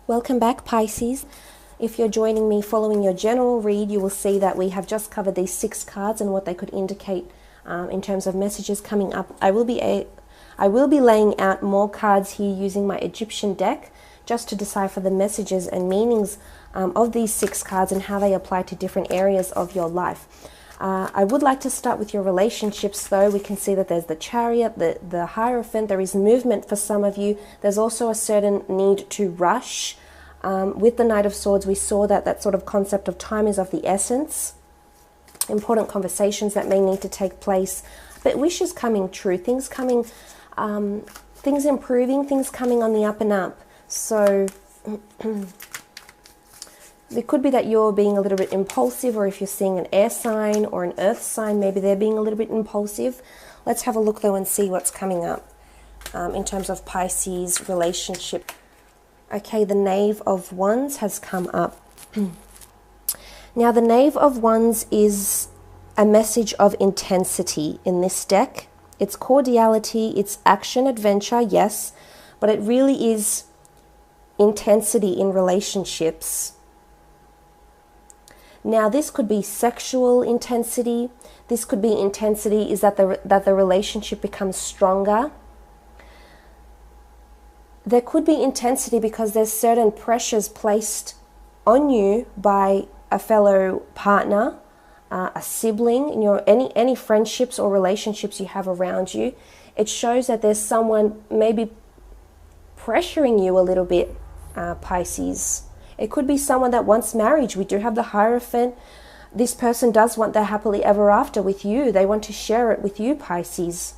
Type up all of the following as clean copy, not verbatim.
Welcome back, Pisces. If you're joining me following your general read, you will see that we have just covered these 6 cards and what they could indicate in terms of messages coming up. I will be laying out more cards here using my Egyptian deck just to decipher the messages and meanings of these 6 cards and how they apply to different areas of your life. I would like to start with your relationships, though. We can see that there's the Chariot, the Hierophant. There is movement for some of you. There's also a certain need to rush. With the Knight of Swords, we saw that sort of concept of time is of the essence. Important conversations that may need to take place, but wishes coming true, things coming, things improving, things coming on the up and up. So it could be that you're being a little bit impulsive, or if you're seeing an air sign or an earth sign, maybe they're being a little bit impulsive. Let's have a look though and see what's coming up in terms of Pisces relationship. Okay, the Knave of Wands has come up. Now, the Knave of Wands is a message of intensity in this deck. It's cordiality, it's action, adventure, yes, but it really is intensity in relationships. Now, this could be sexual intensity. This could be intensity is that the relationship becomes stronger. There could be intensity because there's certain pressures placed on you by a fellow partner, a sibling, in your any friendships or relationships you have around you. It shows that there's someone maybe pressuring you a little bit, Pisces. It could be someone that wants marriage. We do have the Hierophant. This person does want their happily ever after with you. They want to share it with you, Pisces.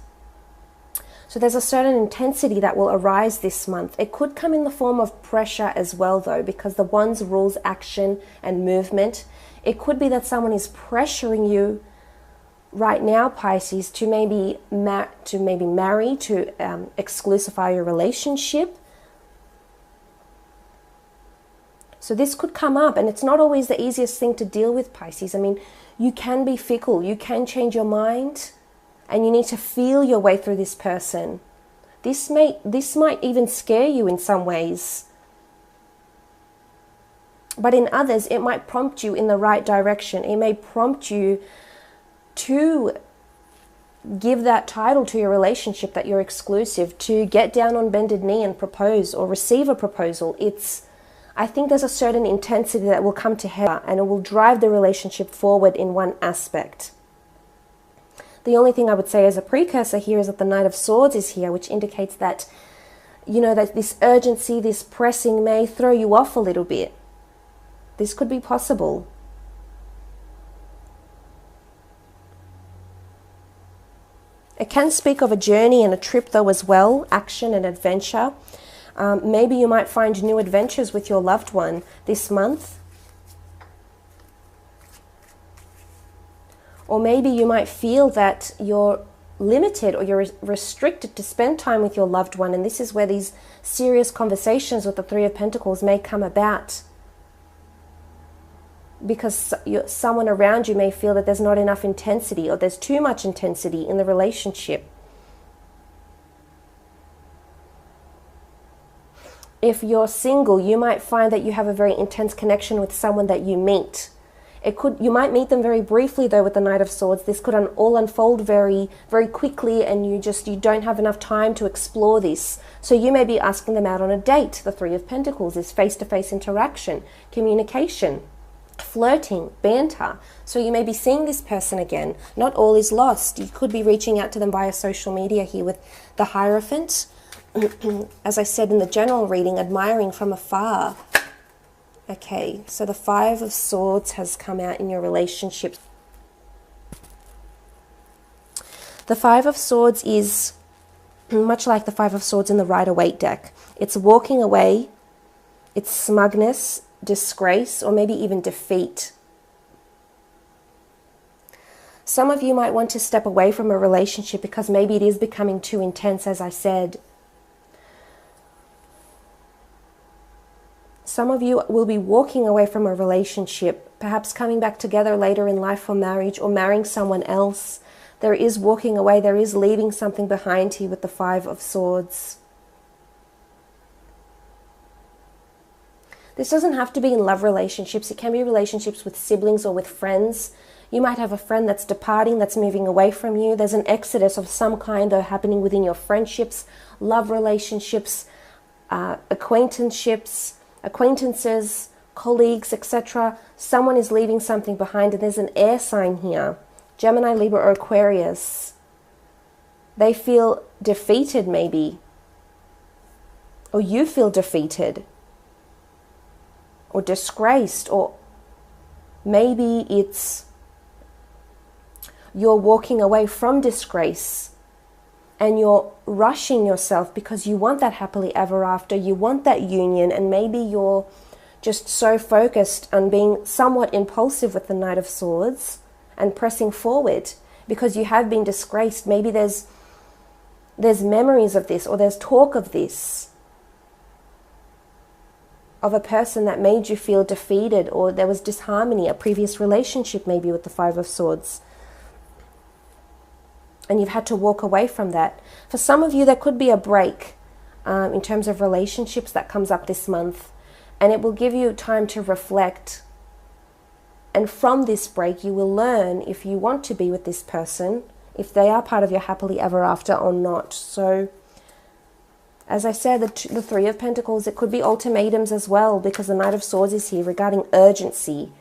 So there's a certain intensity that will arise this month. It could come in the form of pressure as well, though, because the Wands rules action and movement. It could be that someone is pressuring you right now, Pisces, to maybe marry, to exclusify your relationship. So this could come up, and it's not always the easiest thing to deal with, Pisces. I mean, you can be fickle, you can change your mind, and you need to feel your way through this person. This might even scare you in some ways. But in others, it might prompt you in the right direction. It may prompt you to give that title to your relationship that you're exclusive, to get down on bended knee and propose or receive a proposal. I think there's a certain intensity that will come to head, and it will drive the relationship forward in one aspect. The only thing I would say as a precursor here is that the Knight of Swords is here, which indicates that, you know, that this urgency, this pressing may throw you off a little bit. This could be possible. It can speak of a journey and a trip though as well, action and adventure. Maybe you might find new adventures with your loved one this month. Or maybe you might feel that you're limited or you're restricted to spend time with your loved one, and this is where these serious conversations with the Three of Pentacles may come about. Because someone around you may feel that there's not enough intensity, or there's too much intensity in the relationship. If you're single, you might find that you have a very intense connection with someone that you meet. You might meet them very briefly though with the Knight of Swords. This could all unfold very, very quickly, and you don't have enough time to explore this. So you may be asking them out on a date. The Three of Pentacles is face-to-face interaction, communication, flirting, banter. So you may be seeing this person again. Not all is lost. You could be reaching out to them via social media here with the Hierophant. As I said in the general reading, admiring from afar. Okay, so the Five of Swords has come out in your relationship. The Five of Swords is much like the Five of Swords in the Rider-Waite deck. It's walking away, it's smugness, disgrace, or maybe even defeat. Some of you might want to step away from a relationship because maybe it is becoming too intense, as I said. Some of you will be walking away from a relationship, perhaps coming back together later in life for marriage, or marrying someone else. There is walking away, there is leaving something behind here with the Five of Swords. This doesn't have to be in love relationships. It can be relationships with siblings or with friends. You might have a friend that's departing, that's moving away from you. There's an exodus of some kind though happening within your friendships, love relationships, acquaintances, colleagues, etc. Someone is leaving something behind, and there's an air sign here. Gemini, Libra, or Aquarius. They feel defeated maybe. Or you feel defeated. Or disgraced. Or maybe it's you're walking away from disgrace and you're rushing yourself because you want that happily ever after. You want that union, and maybe you're just so focused on being somewhat impulsive with the Knight of Swords and pressing forward because you have been disgraced. Maybe there's memories of this, or there's talk of this, of a person that made you feel defeated, or there was disharmony, a previous relationship maybe with the Five of Swords. And you've had to walk away from that. For some of you, there could be a break in terms of relationships that comes up this month. And it will give you time to reflect. And from this break, you will learn if you want to be with this person, if they are part of your happily ever after or not. So, as I said, the Three of Pentacles, it could be ultimatums as well, because the Knight of Swords is here regarding urgency.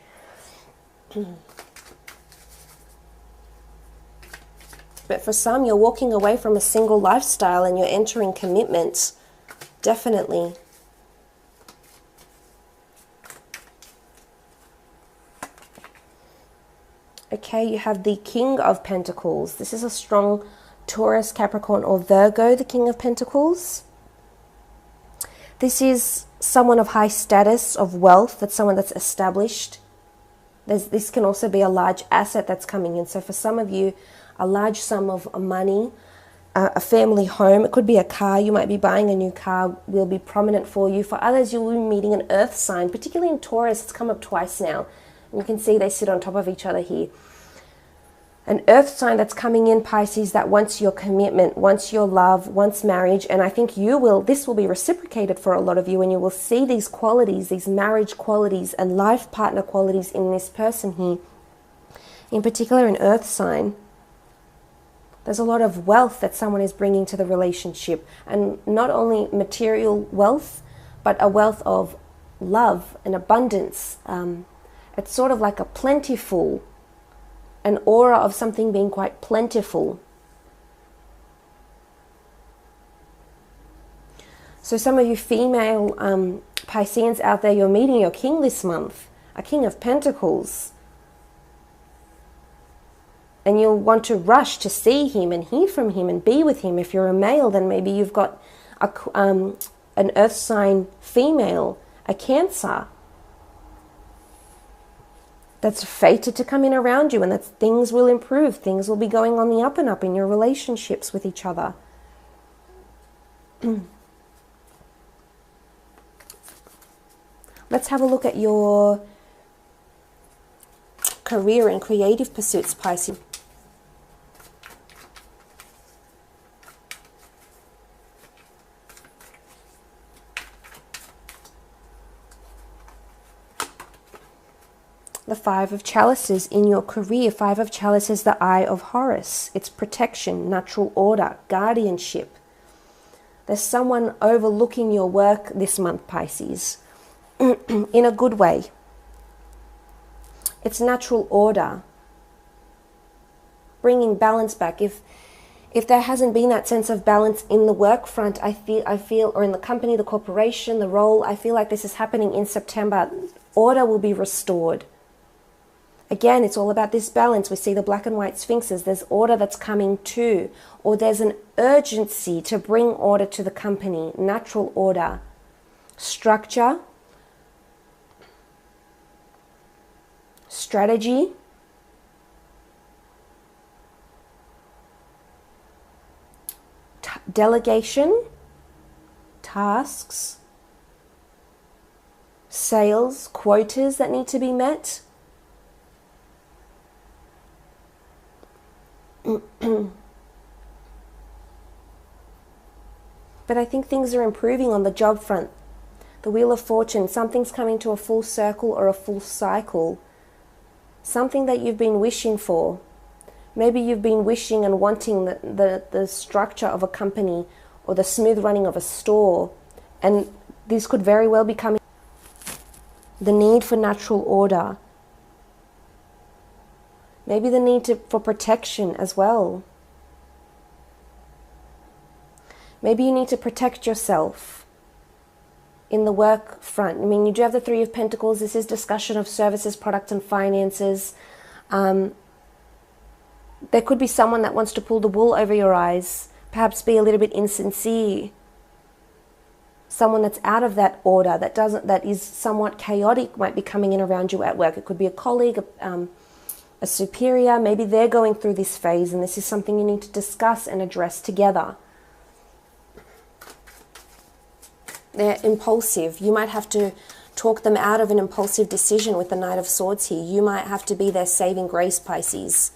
But for some, you're walking away from a single lifestyle and you're entering commitment. Definitely. Okay, you have the King of Pentacles. This is a strong Taurus, Capricorn, or Virgo, the King of Pentacles. This is someone of high status, of wealth. That's someone that's established. This can also be a large asset that's coming in. So for some of you, a large sum of money, a family home. It could be a car. You might be buying a new car, will be prominent for you. For others, you will be meeting an earth sign, particularly in Taurus. It's come up twice now. And you can see they sit on top of each other here. An earth sign that's coming in, Pisces, that wants your commitment, wants your love, wants marriage. And I think this will be reciprocated for a lot of you, and you will see these qualities, these marriage qualities and life partner qualities in this person here. In particular, an earth sign. There's a lot of wealth that someone is bringing to the relationship. And not only material wealth, but a wealth of love and abundance. It's sort of like a plentiful, an aura of something being quite plentiful. So some of you female Pisceans out there, you're meeting your king this month, a King of Pentacles. And you'll want to rush to see him and hear from him and be with him. If you're a male, then maybe you've got an earth sign female, a Cancer, that's fated to come in around you, and that things will improve. Things will be going on the up and up in your relationships with each other. Let's have a look at your career and creative pursuits, Pisces. The Five of Chalices in your career. Five of Chalices, the Eye of Horus. It's protection, natural order, guardianship. There's someone overlooking your work this month, Pisces, in a good way. It's natural order, bringing balance back. If there hasn't been that sense of balance in the work front, I feel, or in the company, the corporation, the role, I feel like this is happening in September. Order will be restored. Again, it's all about this balance. We see the black and white sphinxes. There's order that's coming too, or there's an urgency to bring order to the company, natural order, structure, strategy, delegation, tasks, sales, quotas that need to be met. But I think things are improving on the job front. The Wheel of Fortune, something's coming to a full circle or a full cycle. Something that you've been wishing for. Maybe you've been wishing and wanting the structure of a company or the smooth running of a store. And this could very well be coming. The need for natural order. Maybe the need for protection as well. Maybe you need to protect yourself in the work front. I mean, you do have the Three of Pentacles. This is discussion of services, product, and finances. There could be someone that wants to pull the wool over your eyes, perhaps be a little bit insincere. Someone that's out of that order, that is somewhat chaotic, might be coming in around you at work. It could be a colleague, a superior. Maybe they're going through this phase, and this is something you need to discuss and address together. They're impulsive. You might have to talk them out of an impulsive decision with the Knight of Swords here. You might have to be their saving grace, Pisces.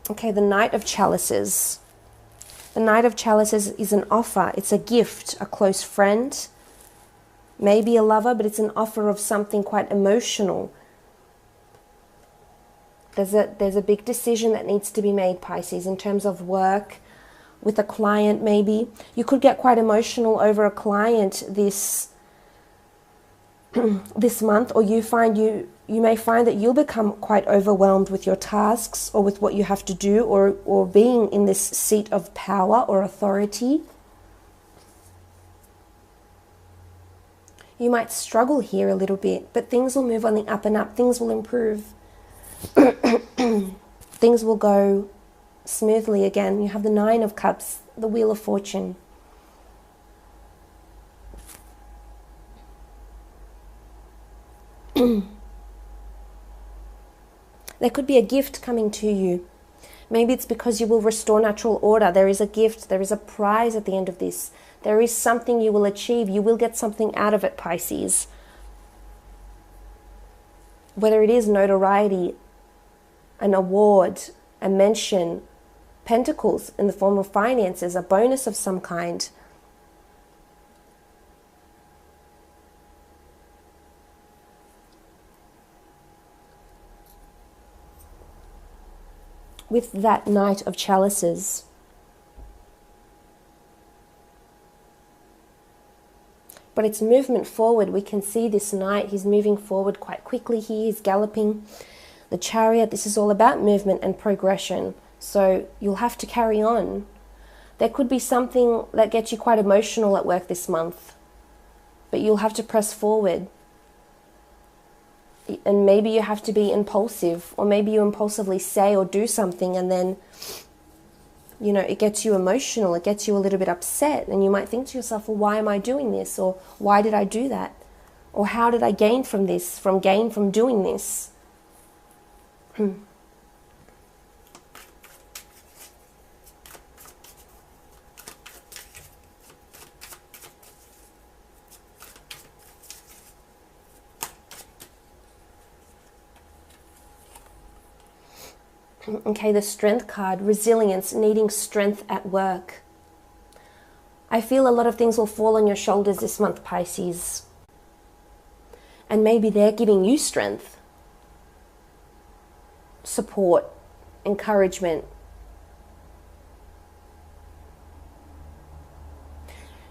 Okay, the Knight of Chalices. The Knight of Chalices is an offer. It's a gift, a close friend, maybe a lover, but it's an offer of something quite emotional. There's a big decision that needs to be made, Pisces, in terms of work, with a client maybe. You could get quite emotional over a client this month, or you may find that you'll become quite overwhelmed with your tasks or with what you have to do, or being in this seat of power or authority. You might struggle here a little bit, but things will move on the up and up. Things will improve. Things will go smoothly again. You have the Nine of Cups, the Wheel of Fortune. There could be a gift coming to you. Maybe it's because you will restore natural order. There is a gift, there is a prize at the end of this. There is something you will achieve. You will get something out of it, Pisces. Whether it is notoriety, an award, a mention, pentacles in the form of finances, a bonus of some kind. With that Knight of Chalices. But it's movement forward. We can see this knight, he's moving forward quite quickly here, he's galloping. The Chariot, this is all about movement and progression. So you'll have to carry on. There could be something that gets you quite emotional at work this month, but you'll have to press forward. And maybe you have to be impulsive, or maybe you impulsively say or do something, and then, you know, it gets you emotional, it gets you a little bit upset, and you might think to yourself, well, why am I doing this? Or why did I do that? Or how did I gain from this, from doing this? Okay, the Strength card, resilience, needing strength at work. I feel a lot of things will fall on your shoulders this month, Pisces. And maybe they're giving you strength, support, encouragement.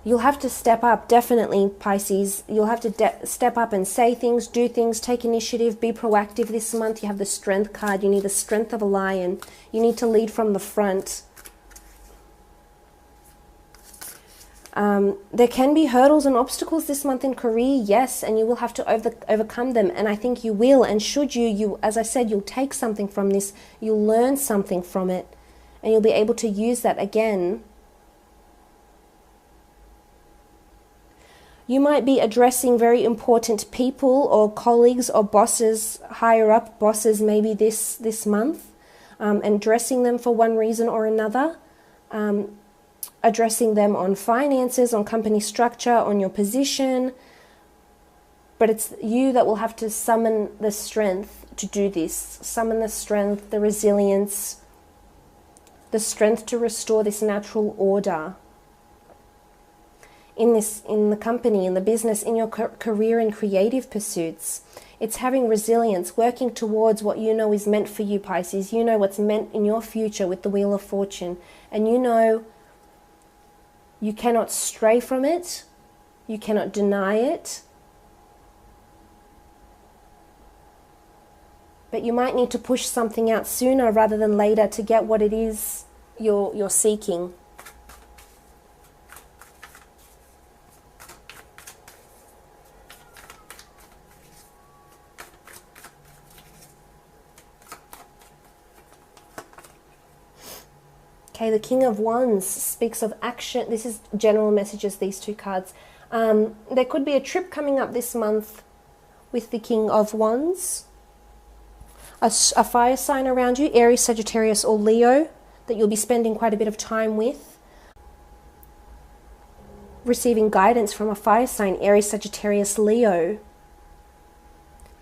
You'll have to step up, definitely, Pisces. You'll have to step up and say things, do things, take initiative, be proactive this month. You have the Strength card. You need the strength of a lion. You need to lead from the front. There can be hurdles and obstacles this month in career, yes, and you will have to overcome them. And I think you will. And should you, as I said, you'll take something from this. You'll learn something from it. And you'll be able to use that again. You might be addressing very important people or colleagues or bosses, higher up bosses maybe this month, and addressing them for one reason or another, addressing them on finances, on company structure, on your position. But it's you that will have to summon the strength to do this, summon the strength, the resilience, the strength to restore this natural order in the company, in the business, in your career and creative pursuits. It's having resilience, working towards what you know is meant for you, Pisces. You know what's meant in your future with the Wheel of Fortune. And you know you cannot stray from it. You cannot deny it. But you might need to push something out sooner rather than later to get what it is you're seeking. Okay, the King of Wands speaks of action. This is general messages, these two cards. There could be a trip coming up this month with the King of Wands. A fire sign around you, Aries, Sagittarius or Leo, that you'll be spending quite a bit of time with. Receiving guidance from a fire sign, Aries, Sagittarius, Leo.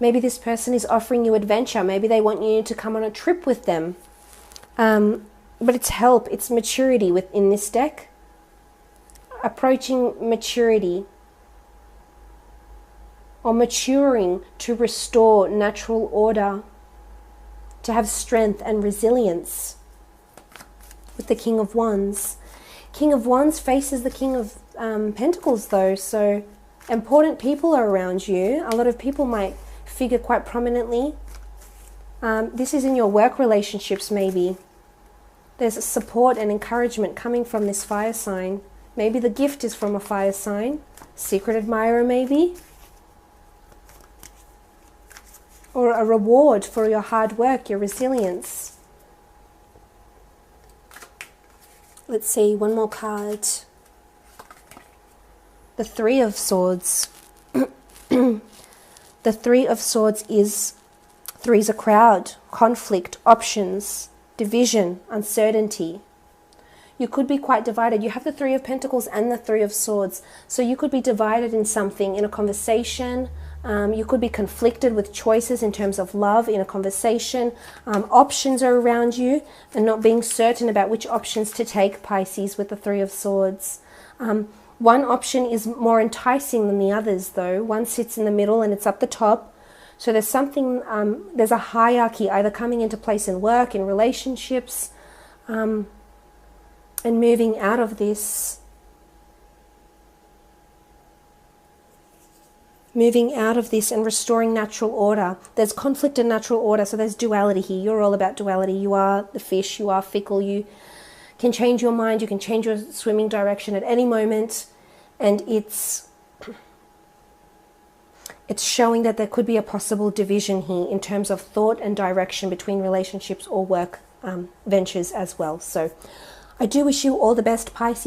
Maybe this person is offering you adventure. Maybe they want you to come on a trip with them. But it's help, it's maturity within this deck. Approaching maturity. Or maturing to restore natural order. To have strength and resilience. With the King of Wands. King of Wands faces the King of Pentacles though. So important people are around you. A lot of people might figure quite prominently. This is in your work relationships maybe. There's support and encouragement coming from this fire sign. Maybe the gift is from a fire sign. Secret admirer maybe. Or a reward for your hard work, your resilience. Let's see, one more card. The Three of Swords. The Three of Swords is, three's a crowd, conflict, options, division, uncertainty. You could be quite divided. You have the Three of Pentacles and the Three of Swords. So you could be divided in something, in a conversation. You could be conflicted with choices in terms of love in a conversation. Options are around you and not being certain about which options to take, Pisces, with the Three of Swords. One option is more enticing than the others, though. One sits in the middle and it's up the top. So there's something, there's a hierarchy either coming into place in work, in relationships, and moving out of this. Moving out of this and restoring natural order. There's conflict and natural order, so there's duality here. You're all about duality. You are the fish, you are fickle, you can change your mind, you can change your swimming direction at any moment, and it's showing that there could be a possible division here in terms of thought and direction between relationships or work ventures as well. So I do wish you all the best, Pisces.